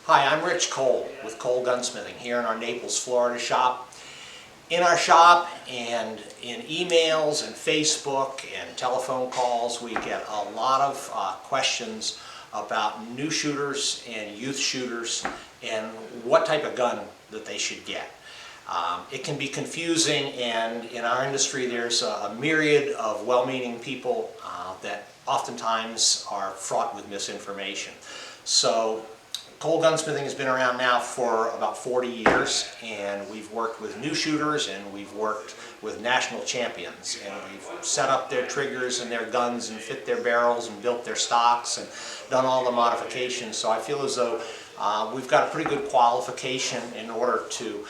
Hi, I'm Rich Cole with Cole Gunsmithing here in our Naples, Florida shop. In our shop and in emails and Facebook and telephone calls, we get a lot of questions about new shooters and youth shooters and what type of gun that they should get. It can be confusing, and in our industry there's a myriad of well-meaning people that oftentimes are fraught with misinformation. So Cole Gunsmithing has been around now for about 40 years, and we've worked with new shooters and we've worked with national champions, and we've set up their triggers and their guns and fit their barrels and built their stocks and done all the modifications. So I feel as though we've got a pretty good qualification in order to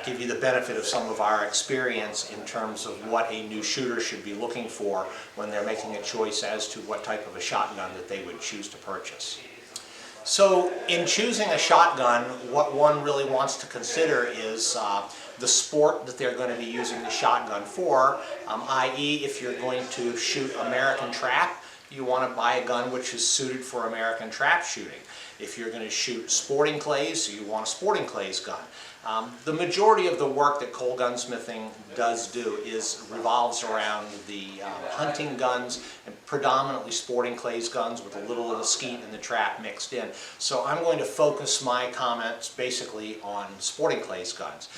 give you the benefit of some of our experience in terms of what a new shooter should be looking for when they're making a choice as to what type of a shotgun that they would choose to purchase. So in choosing a shotgun, what one really wants to consider is the sport that they're going to be using the shotgun for, i.e. if you're going to shoot American trap, you want to buy a gun which is suited for American trap shooting. If you're going to shoot sporting clays, you want a sporting clays gun. The majority of the work that Cole Gunsmithing does do revolves around the hunting guns and predominantly sporting clays guns with a little of the skeet and the trap mixed in. So I'm going to focus my comments basically on sporting clays guns.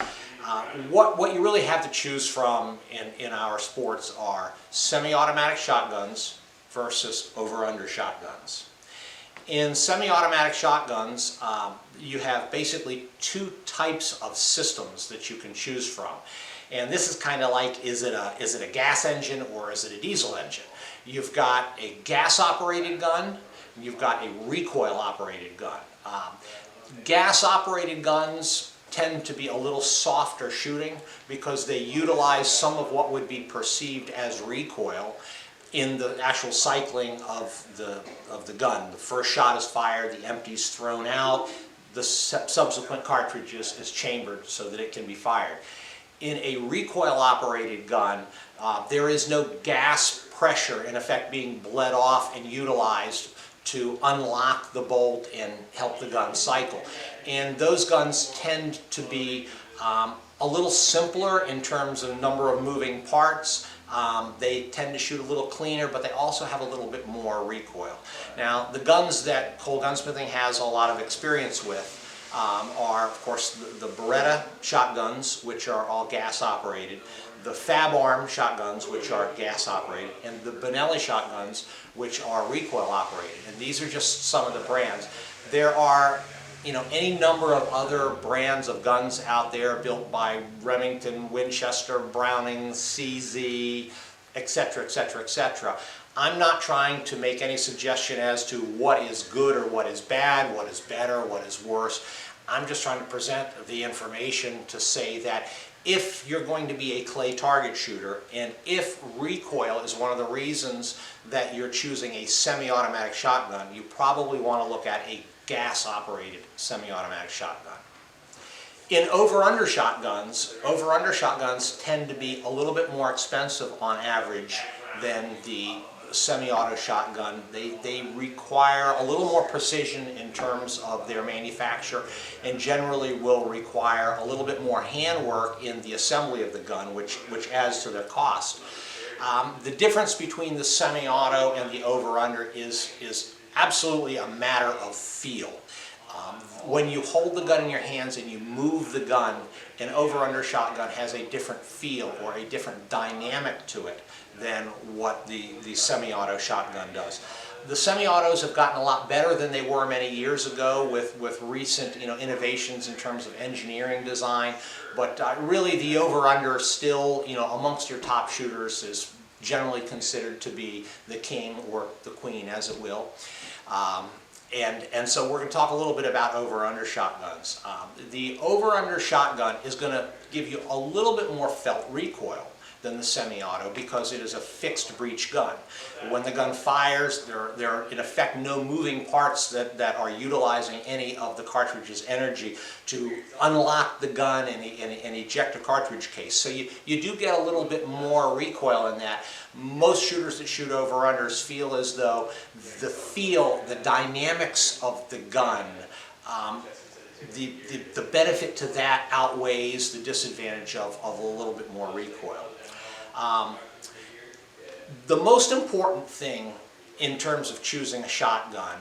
What you really have to choose from in our sports are semi-automatic shotguns versus over-under shotguns. In semi-automatic shotguns, you have basically two types of systems that you can choose from. And this is kind of like, is it a gas engine or is it a diesel engine? You've got a gas-operated gun, and you've got a recoil-operated gun. Gas-operated guns tend to be a little softer shooting because they utilize some of what would be perceived as recoil in the actual cycling of the gun. The first shot is fired, the empty's thrown out, the subsequent cartridge is chambered so that it can be fired. In a recoil-operated gun, there is no gas pressure in effect being bled off and utilized to unlock the bolt and help the gun cycle. And those guns tend to be a little simpler in terms of number of moving parts. They tend to shoot a little cleaner, but they also have a little bit more recoil. Now, the guns that Cole Gunsmithing has a lot of experience with are, of course, the Beretta shotguns, which are all gas-operated, the Fab Arm shotguns, which are gas-operated, and the Benelli shotguns, which are recoil-operated. And these are just some of the brands. There are any number of other brands of guns out there built by Remington, Winchester, Browning, CZ, etc., etc., etc. I'm not trying to make any suggestion as to what is good or what is bad, what is better, what is worse. I'm just trying to present the information to say that if you're going to be a clay target shooter, and if recoil is one of the reasons that you're choosing a semi-automatic shotgun, you probably want to look at a gas-operated semi-automatic shotgun. In over-under shotguns tend to be a little bit more expensive on average than the semi-auto shotgun. They require a little more precision in terms of their manufacture, and generally will require a little bit more handwork in the assembly of the gun, which adds to their cost. The difference between the semi-auto and the over-under is absolutely a matter of feel. When you hold the gun in your hands and you move the gun, an over-under shotgun has a different feel or a different dynamic to it than what the semi-auto shotgun does. The semi-autos have gotten a lot better than they were many years ago with recent innovations in terms of engineering design, but really the over-under still amongst your top shooters is generally considered to be the king or the queen, as it will. And so we're going to talk a little bit about over-under shotguns. The over-under shotgun is going to give you a little bit more felt recoil than the semi-auto because it is a fixed breech gun. When the gun fires, there are in effect no moving parts that are utilizing any of the cartridge's energy to unlock the gun and eject a cartridge case. So you do get a little bit more recoil in that. Most shooters that shoot over-unders feel as though the dynamics of the gun the benefit to that outweighs the disadvantage of a little bit more recoil. The most important thing in terms of choosing a shotgun,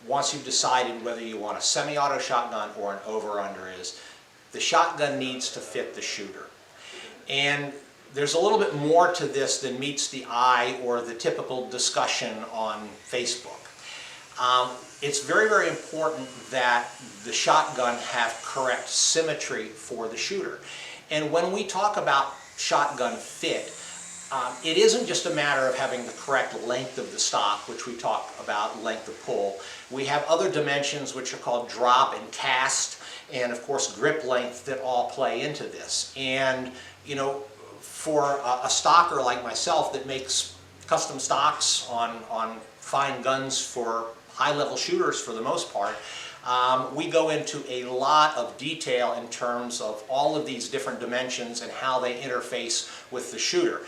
once you've decided whether you want a semi-auto shotgun or an over-under, is the shotgun needs to fit the shooter. And there's a little bit more to this than meets the eye or the typical discussion on Facebook. It's very, very important that the shotgun have correct symmetry for the shooter. And when we talk about shotgun fit, it isn't just a matter of having the correct length of the stock, which we talk about, length of pull. We have other dimensions which are called drop and cast, and of course grip length, that all play into this. And you know, for a stocker like myself that makes custom stocks on fine guns for high-level shooters for the most part, we go into a lot of detail in terms of all of these different dimensions and how they interface with the shooter.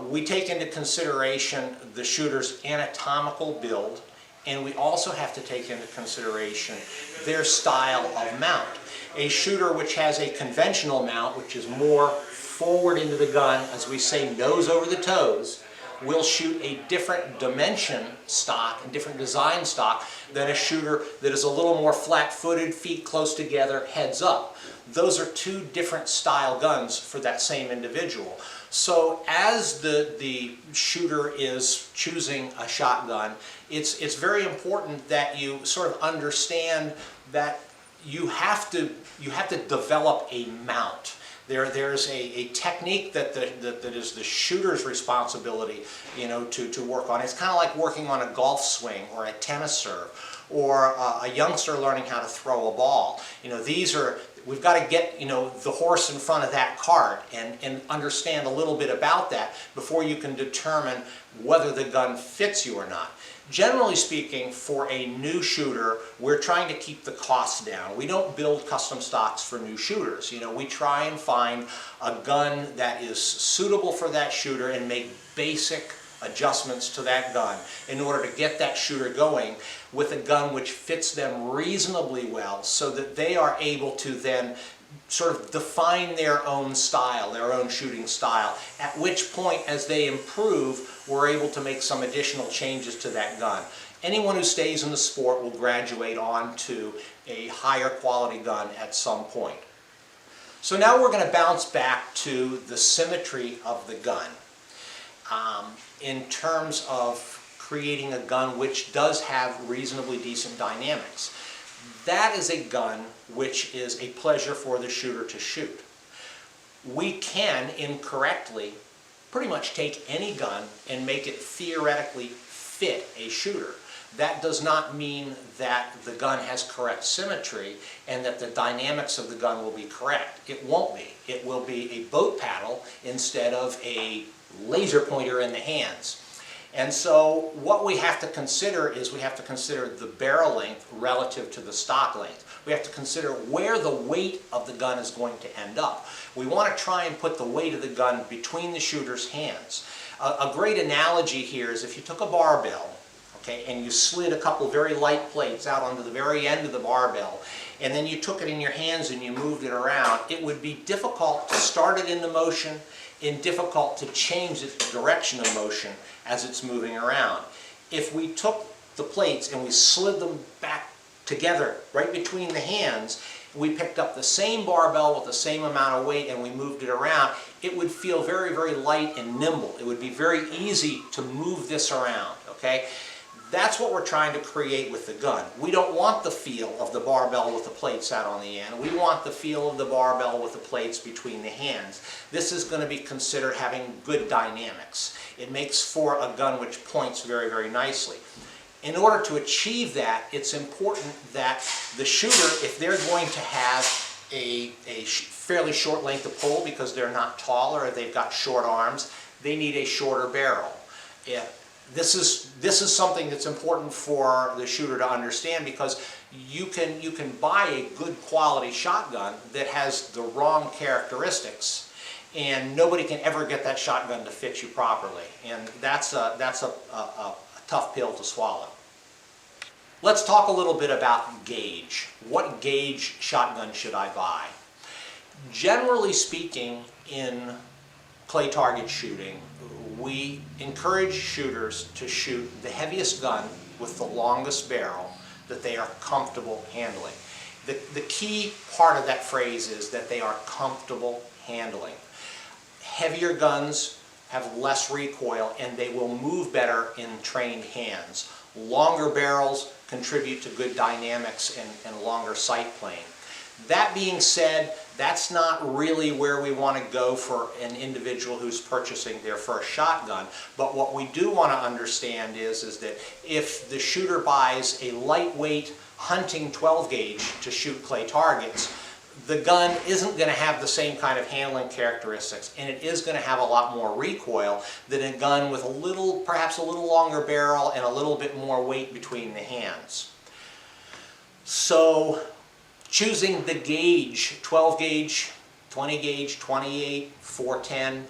We take into consideration the shooter's anatomical build, and we also have to take into consideration their style of mount. A shooter which has a conventional mount, which is more forward into the gun, as we say, nose over the toes, will shoot a different dimension stock and different design stock than a shooter that is a little more flat-footed, feet close together, heads up. Those are two different style guns for that same individual. So as the shooter is choosing a shotgun, it's very important that you sort of understand that you have to develop a mount. There's a technique that is the shooter's responsibility, you know, to work on. It's kind of like working on a golf swing or a tennis serve, or a youngster learning how to throw a ball. You know, we've got to get, you know, the horse in front of that cart and understand a little bit about that before you can determine whether the gun fits you or not. Generally speaking, for a new shooter, we're trying to keep the costs down. We don't build custom stocks for new shooters. You know, we try and find a gun that is suitable for that shooter and make basic adjustments to that gun in order to get that shooter going with a gun which fits them reasonably well, so that they are able to then sort of define their own style, their own shooting style, at which point, as they improve, we're able to make some additional changes to that gun. Anyone who stays in the sport will graduate on to a higher quality gun at some point. So now we're going to bounce back to the symmetry of the gun in terms of creating a gun which does have reasonably decent dynamics. That is a gun which is a pleasure for the shooter to shoot. We can incorrectly pretty much take any gun and make it theoretically fit a shooter. That does not mean that the gun has correct symmetry and that the dynamics of the gun will be correct. It won't be. It will be a boat paddle instead of a laser pointer in the hands. And so what we have to consider is we have to consider the barrel length relative to the stock length. We have to consider where the weight of the gun is going to end up. We want to try and put the weight of the gun between the shooter's hands. A great analogy here is if you took a barbell, okay, and you slid a couple very light plates out onto the very end of the barbell, and then you took it in your hands and you moved it around, it would be difficult to start it into motion and difficult to change its direction of motion as it's moving around. If we took the plates and we slid them back together right between the hands, we picked up the same barbell with the same amount of weight and we moved it around, it would feel very, very light and nimble. It would be very easy to move this around, okay? That's what we're trying to create with the gun. We don't want the feel of the barbell with the plates out on the end. We want the feel of the barbell with the plates between the hands. This is going to be considered having good dynamics. It makes for a gun which points very, very nicely. In order to achieve that, it's important that the shooter, if they're going to have a fairly short length of pull because they're not tall or they've got short arms, they need a shorter barrel. This is something that's important for the shooter to understand, because you can buy a good quality shotgun that has the wrong characteristics, and nobody can ever get that shotgun to fit you properly, and that's a tough pill to swallow. Let's talk a little bit about gauge. What gauge shotgun should I buy? Generally speaking, in clay target shooting, we encourage shooters to shoot the heaviest gun with the longest barrel that they are comfortable handling. The key part of that phrase is that they are comfortable handling. Heavier guns have less recoil and they will move better in trained hands. Longer barrels contribute to good dynamics and a longer sight plane. That being said, that's not really where we want to go for an individual who's purchasing their first shotgun. But what we do want to understand is that if the shooter buys a lightweight hunting 12 gauge to shoot clay targets, the gun isn't going to have the same kind of handling characteristics, and it is going to have a lot more recoil than a gun with perhaps a little longer barrel and a little bit more weight between the hands. So choosing the gauge, 12 gauge, 20 gauge, 28, 410,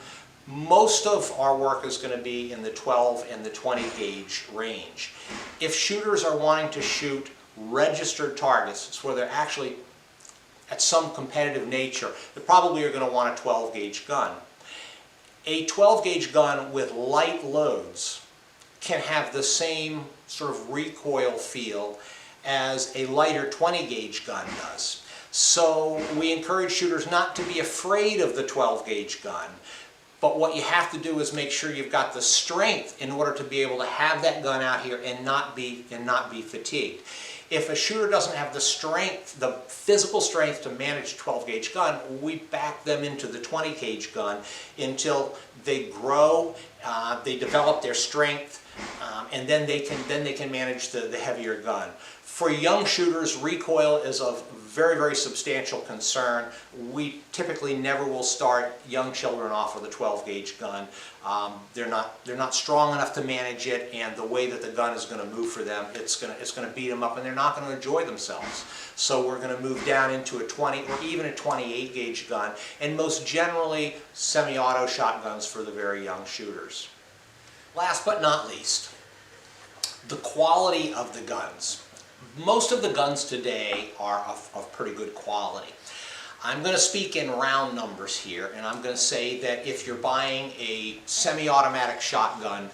most of our work is going to be in the 12 and the 20 gauge range. If shooters are wanting to shoot registered targets, it's where they're actually at some competitive nature, they probably are going to want a 12 gauge gun. A 12 gauge gun with light loads can have the same sort of recoil feel as a lighter 20 gauge gun does. So we encourage shooters not to be afraid of the 12 gauge gun, but what you have to do is make sure you've got the strength in order to be able to have that gun out here and not be fatigued. If a shooter doesn't have the strength, the physical strength to manage a 12 gauge gun, we back them into the 20 gauge gun until they grow, they develop their strength, and then they can manage the heavier gun. For young shooters, recoil is of very, very substantial concern. We typically never will start young children off with a 12 gauge gun. They're not strong enough to manage it, and the way that the gun is going to move for them, it's going to beat them up, and they're not going to enjoy themselves. So we're going to move down into a 20 or even a 28 gauge gun, and most generally semi-auto shotguns for the very young shooters. Last but not least, the quality of the guns. Most of the guns today are of pretty good quality. I'm going to speak in round numbers here, and I'm going to say that if you're buying a semi-automatic shotgun,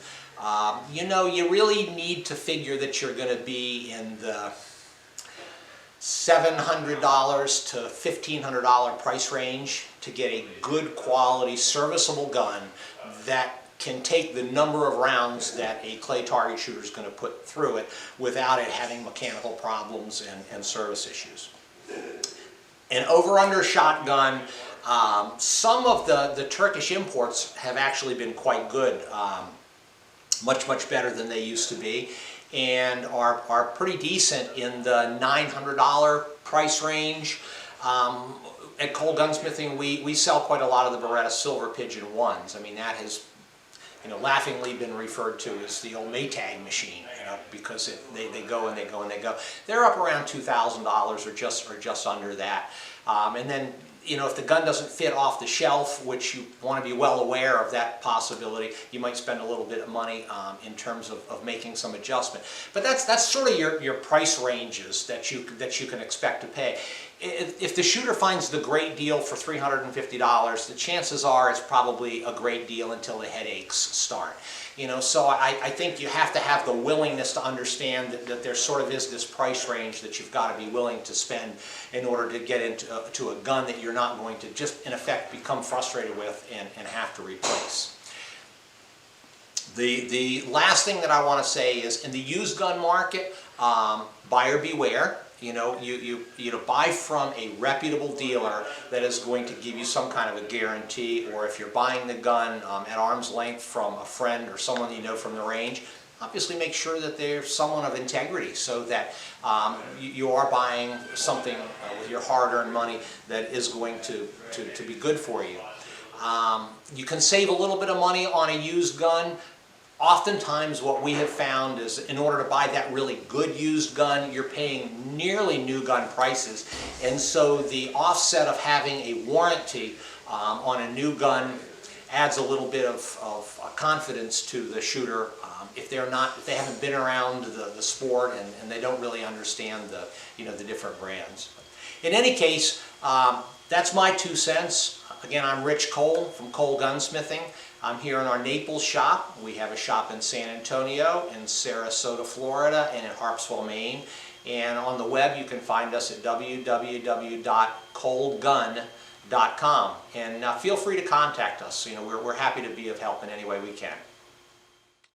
you really need to figure that you're going to be in the $700 to $1,500 price range to get a good quality serviceable gun that can take the number of rounds that a clay target shooter is going to put through it without it having mechanical problems and service issues. An Overunder shotgun, some of the Turkish imports have actually been quite good, much better than they used to be, and are pretty decent in the $900 price range. At Cole Gunsmithing, we sell quite a lot of the Beretta Silver Pigeon 1s. I mean, that has laughingly been referred to as the old Maytag machine, because they go and they go and they go. They're up around $2,000 or just under that. And then, if the gun doesn't fit off the shelf, which you want to be well aware of that possibility, you might spend a little bit of money in terms of making some adjustment. But that's sort of your price ranges that you can expect to pay. If the shooter finds the great deal for $350, the chances are it's probably a great deal until the headaches start. So I think you have to have the willingness to understand that there sort of is this price range that you've got to be willing to spend in order to get into a gun that you're not going to just, in effect, become frustrated with and have to replace. The last thing that I want to say is, in the used gun market, buyer beware. You buy from a reputable dealer that is going to give you some kind of a guarantee, or if you're buying the gun at arm's length from a friend or someone you know from the range, obviously make sure that they're someone of integrity, so that you are buying something with your hard-earned money that is going to be good for you. You can save a little bit of money on a used gun. Oftentimes what we have found is, in order to buy that really good used gun, you're paying nearly new gun prices, and so the offset of having a warranty on a new gun adds a little bit of confidence to the shooter if they haven't been around the sport and they don't really understand the different brands. In any case, that's my 2 cents. Again, I'm Rich Cole from Cole Gunsmithing. I'm here in our Naples shop. We have a shop in San Antonio, in Sarasota, Florida, and in Harpswell, Maine. And on the web, you can find us at www.colegun.com. And feel free to contact us. We're happy to be of help in any way we can.